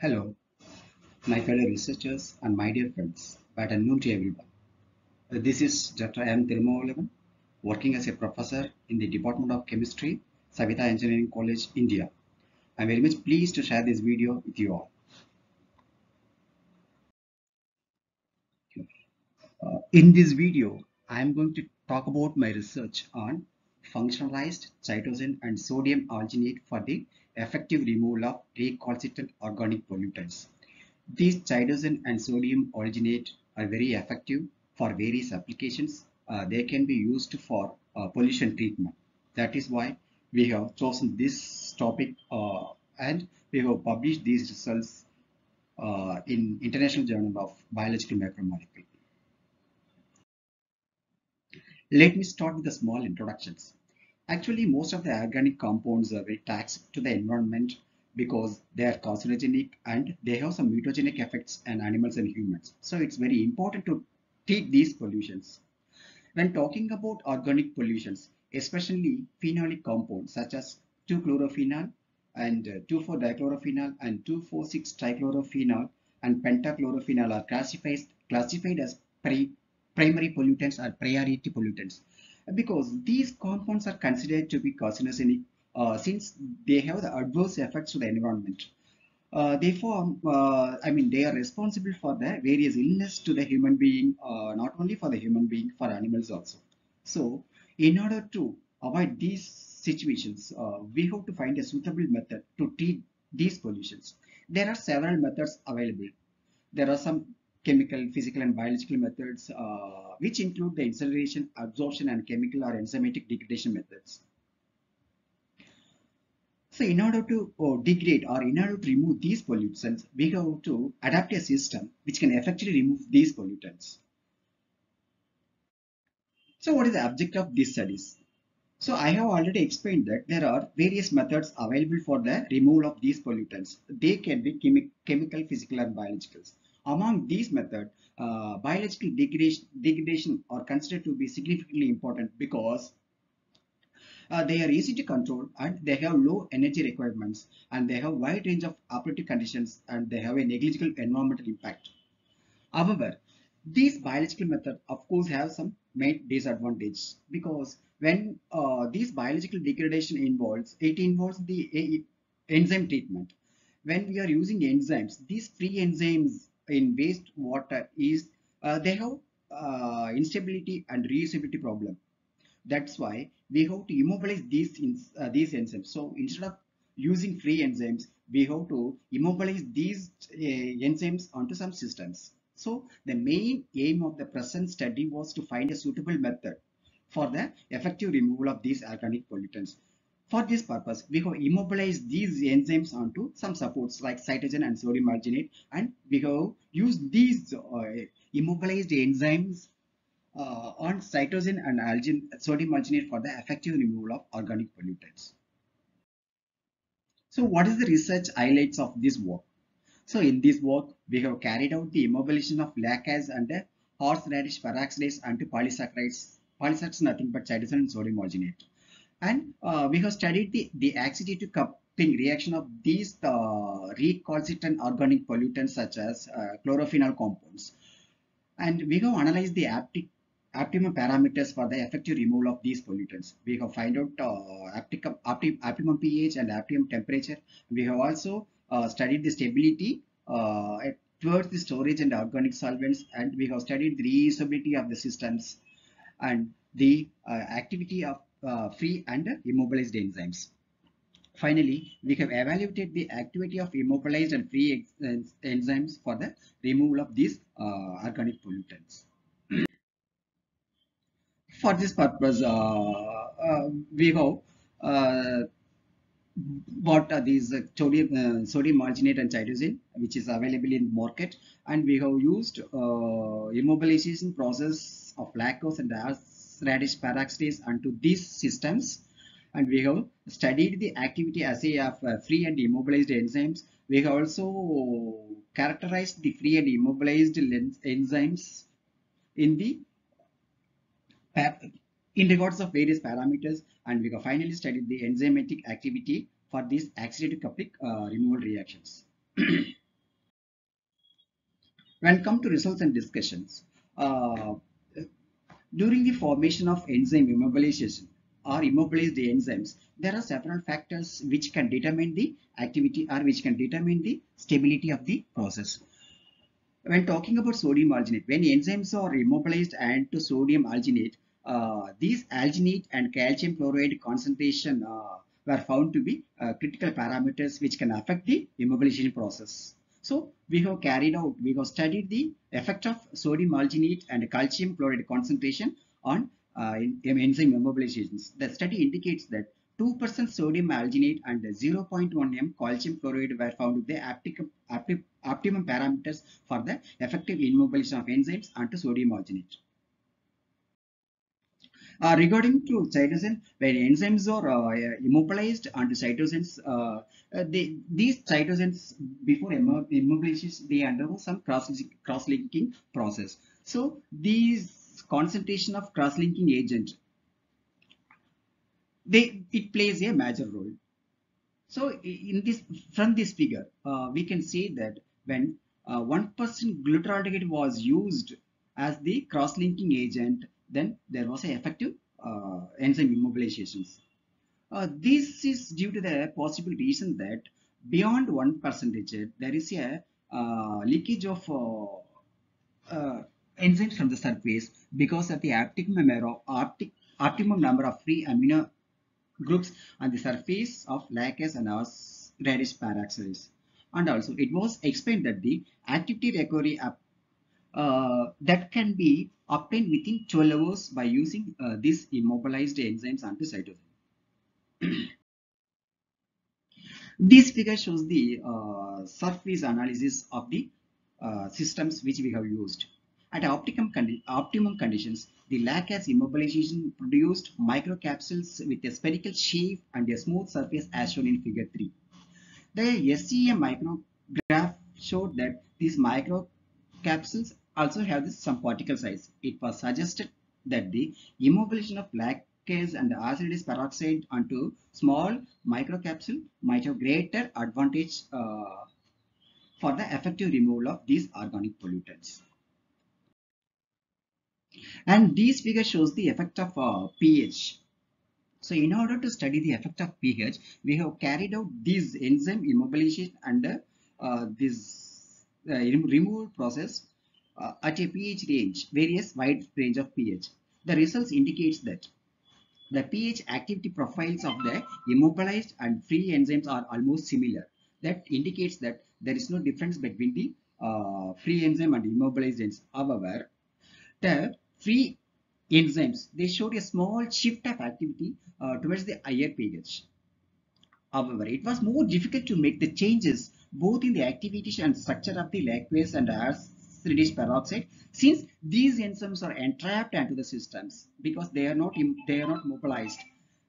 Hello, my fellow researchers and my dear friends, but unknown to everyone. This is Dr. M. Thirumavalavan, working as a professor in the Department of Chemistry, Saveetha Engineering College, India. I'm very much pleased to share this video with you all. In this video, I'm going to talk about my research on functionalized cytosine and sodium alginate for the effective removal of recalcitrant organic pollutants. These cytosine and sodium alginate are very effective for various applications. They can be used for pollution treatment. That is why we have chosen this topic and we have published these results in International Journal of Biological Macromolecule. Let me start with the small introductions. Actually, most of the organic compounds are very toxic to the environment because they are carcinogenic and they have some mutagenic effects on animals and humans. So it's very important to treat these pollutions. When talking about organic pollutions, especially phenolic compounds such as 2-chlorophenol and 2,4-dichlorophenol and 2,4,6-trichlorophenol and pentachlorophenol are classified as primary pollutants or priority pollutants because these compounds are considered to be carcinogenic since they have the adverse effects to the environment. They are responsible for the various illness to the human being, not only for the human being, for animals also. So, in order to avoid these situations, we have to find a suitable method to treat these pollutions. There are several methods available. There are some chemical, physical, and biological methods, which include the incineration, absorption, and chemical or enzymatic degradation methods. So in order to degrade or in order to remove these pollutants, we have to adapt a system which can effectively remove these pollutants. So what is the objective of these studies? So I have already explained that there are various methods available for the removal of these pollutants. They can be chemical, physical, and biological. Among these methods, biological degradation are considered to be significantly important because they are easy to control and they have low energy requirements and they have wide range of operative conditions and they have a negligible environmental impact. However, these biological methods of course have some main disadvantage because when these biological degradation involves the enzyme treatment. When we are using enzymes, these free enzymes in wastewater they have instability and reusability problem. That's why we have to immobilize these enzymes. So instead of using free enzymes, we have to immobilize these enzymes onto some systems. So the main aim of the present study was to find a suitable method for the effective removal of these organic pollutants. For this purpose, we have immobilized these enzymes onto some supports like cytogen and sodium alginate, and we have used these immobilized enzymes on cytosine and sodium alginate for the effective removal of organic pollutants. So what is the research highlights of this work? So in this work, we have carried out the immobilization of lacase and horseradish peroxidase and polysaccharides. Polysaccharides nothing but cytosine and sodium alginate. And we have studied the oxidative coupling reaction of these recalcitrant organic pollutants such as chlorophenol compounds. And we have analyzed the optimum parameters for the effective removal of these pollutants. We have found out optimum pH and optimum temperature. We have also studied the stability towards the storage and organic solvents, and we have studied the reusability of the systems and the activity of free and immobilized enzymes. Finally, we have evaluated the activity of immobilized and free enzymes for the removal of these organic pollutants. For this purpose, we have bought these sodium alginate and cytosine, which is available in the market, and we have used immobilization process of lactose and radish peroxidase onto these systems, and we have studied the activity assay of free and immobilized enzymes. We have also characterized the free and immobilized enzymes in the in regards of various parameters, and we have finally studied the enzymatic activity for these oxidative coupling removal reactions. When come to results and discussions, uh, during the formation of enzyme immobilization or immobilized enzymes, there are several factors which can determine the activity or which can determine the stability of the process. When talking about sodium alginate, when enzymes are immobilized and to sodium alginate, these alginate and calcium chloride concentration were found to be critical parameters which can affect the immobilization process. So we have studied the effect of sodium alginate and calcium chloride concentration on enzyme immobilizations. The study indicates that 2% sodium alginate and 0.1 m calcium chloride were found to be the optimum parameters for the effective immobilization of enzymes onto sodium alginate. Regarding to cytosine, when enzymes are immobilized onto cytosines, these cytosines before immobilization, they undergo some cross-linking process. So these concentration of cross-linking agent, it plays a major role. So in this, from this figure, we can say that when 1% glutaraldehyde was used as the cross-linking agent, then there was an effective enzyme immobilizations. This is due to the possible reason that beyond 1%, there is a leakage of enzymes from the surface because of the optimum number of free amino groups on the surface of lacase and radish peroxides. And also, it was explained that the activity recovery that can be obtained within 12 hours by using these immobilized enzymes onto cytosine. This figure shows the surface analysis of the systems which we have used. At optimum conditions, the lacase immobilization produced microcapsules with a spherical shape and a smooth surface as shown in figure 3. The SEM micrograph showed that these microcapsules also have some particle size. It was suggested that the immobilization of lacase and acid peroxide onto small microcapsule might have greater advantage for the effective removal of these organic pollutants. And this figure shows the effect of pH. So in order to study the effect of pH, we have carried out this enzyme immobilization and this removal process at a pH range, various wide range of pH. The results indicates that the pH activity profiles of the immobilized and free enzymes are almost similar. That indicates that there is no difference between the free enzyme and immobilized enzymes. However, the free enzymes, they showed a small shift of activity towards the higher pH. However, it was more difficult to make the changes both in the activity and structure of the lactase and acid peroxide, since these enzymes are entrapped into the systems because they are not mobilized.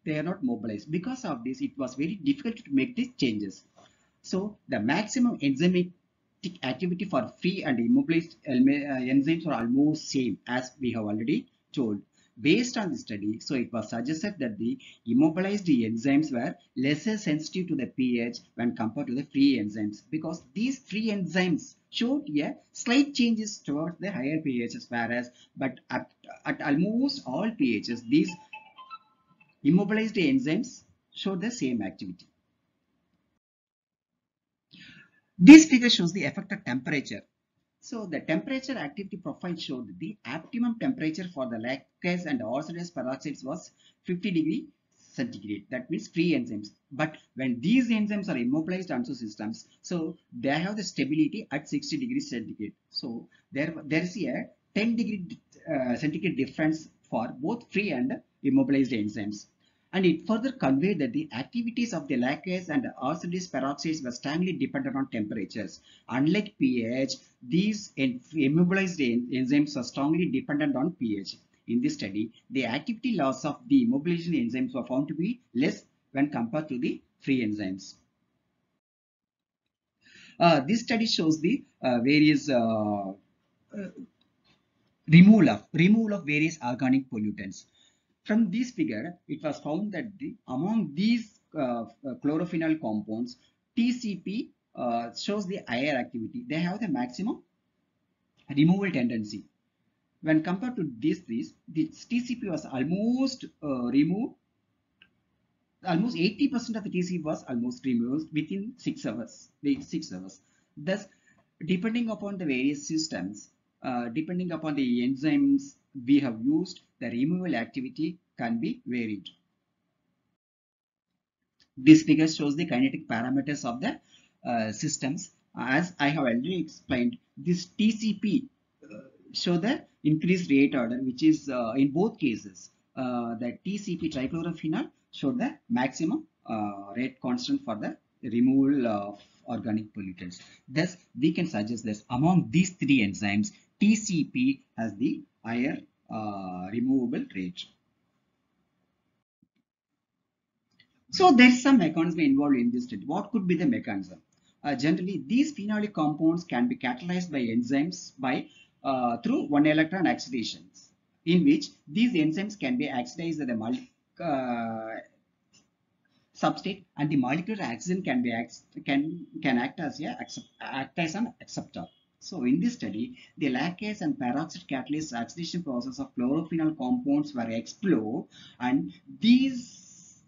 They are not mobilized. Because of this, it was very difficult to make these changes. So the maximum enzymatic activity for free and immobilized enzymes are almost same as we have already told. Based on the study, so it was suggested that the immobilized enzymes were lesser sensitive to the pH when compared to the free enzymes, because these free enzymes showed slight changes towards the higher pHs, whereas but at almost all pHs, these immobilized enzymes showed the same activity. This figure shows the effect of temperature. So the temperature activity profile showed that the optimum temperature for the lactase and acid peroxides was 50 degree centigrade. That means free enzymes. But when these enzymes are immobilized onto systems, so they have the stability at 60 degrees centigrade. So there is a 10 degree centigrade difference for both free and immobilized enzymes. And it further conveyed that the activities of the lactase and acid peroxides were strongly dependent on temperatures. Unlike pH, these immobilized enzymes are strongly dependent on pH. In this study, the activity loss of the immobilization enzymes were found to be less when compared to the free enzymes. This study shows the various removal of various organic pollutants. From this figure, it was found that among these chlorophenol compounds, TCP shows the higher activity. They have the maximum removal tendency. When compared to these three, the TCP was almost removed. Almost 80% of the TCP was almost removed within 6 hours. Wait, 6 hours. Thus, depending upon the various systems, depending upon the enzymes we have used, the removal activity can be varied. This figure shows the kinetic parameters of the systems. As I have already explained, this TCP show the increased rate order, which is in both cases. The TCP trichlorophenol showed the maximum rate constant for the removal of organic pollutants. Thus, we can suggest that among these three enzymes, TCP has the higher removable rate. So there's some mechanism involved in this study. What could be the mechanism? Generally, these phenolic compounds can be catalyzed by enzymes through one electron accelerations, in which these enzymes can be oxidized at the substrate, and the molecular oxygen can act as an acceptor. So in this study, the lactase and peroxide catalyst oxidation process of chlorophenol compounds were explored, and these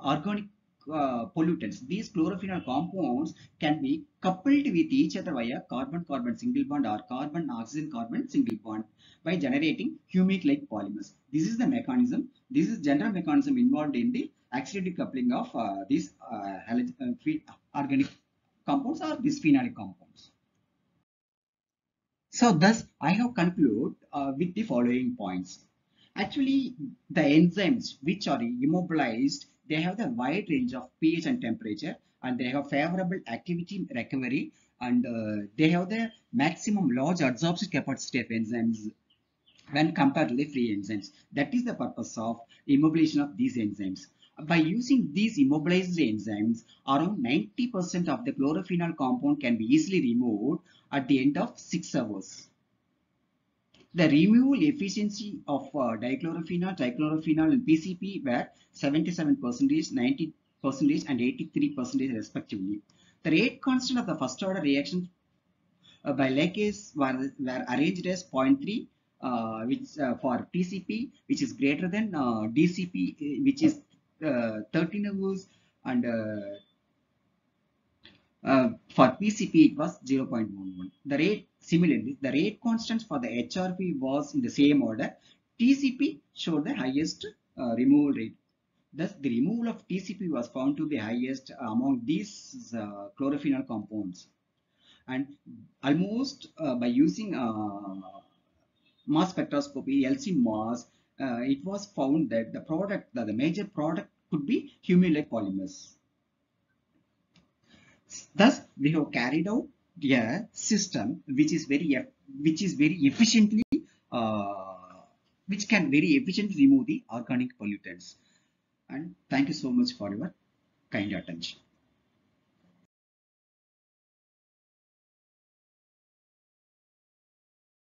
organic pollutants, these chlorophenol compounds can be coupled with each other via carbon-carbon single bond or carbon-oxygen-carbon single bond by generating humic-like polymers. This is the mechanism. This is general mechanism involved in the oxidative coupling of these organic compounds or these phenolic compounds. So thus I have concluded with the following points. Actually, the enzymes which are immobilized, they have the wide range of pH and temperature, and they have favorable activity recovery, and they have the maximum large adsorption capacity of enzymes when compared to the free enzymes. That is the purpose of immobilization of these enzymes. By using these immobilized enzymes, around 90% of the chlorophenol compound can be easily removed at the end of 6 hours. The removal efficiency of dichlorophenol, trichlorophenol, and PCP were 77%, 90%, and 83% respectively. The rate constant of the first order reaction by lactase were arranged as 0.3, which for TCP, which is greater than DCP, which is 13 hours, and for PCP it was 0.11. The rate similarly, the rate constant for the HRP was in the same order. TCP showed the highest removal rate. Thus, the removal of TCP was found to be highest among these chlorophenol compounds. And almost by using mass spectroscopy, LC mass, it was found that the major product could be humic-like polymers. Thus, we have carried out a system which can very efficiently remove the organic pollutants. And thank you so much for your kind attention.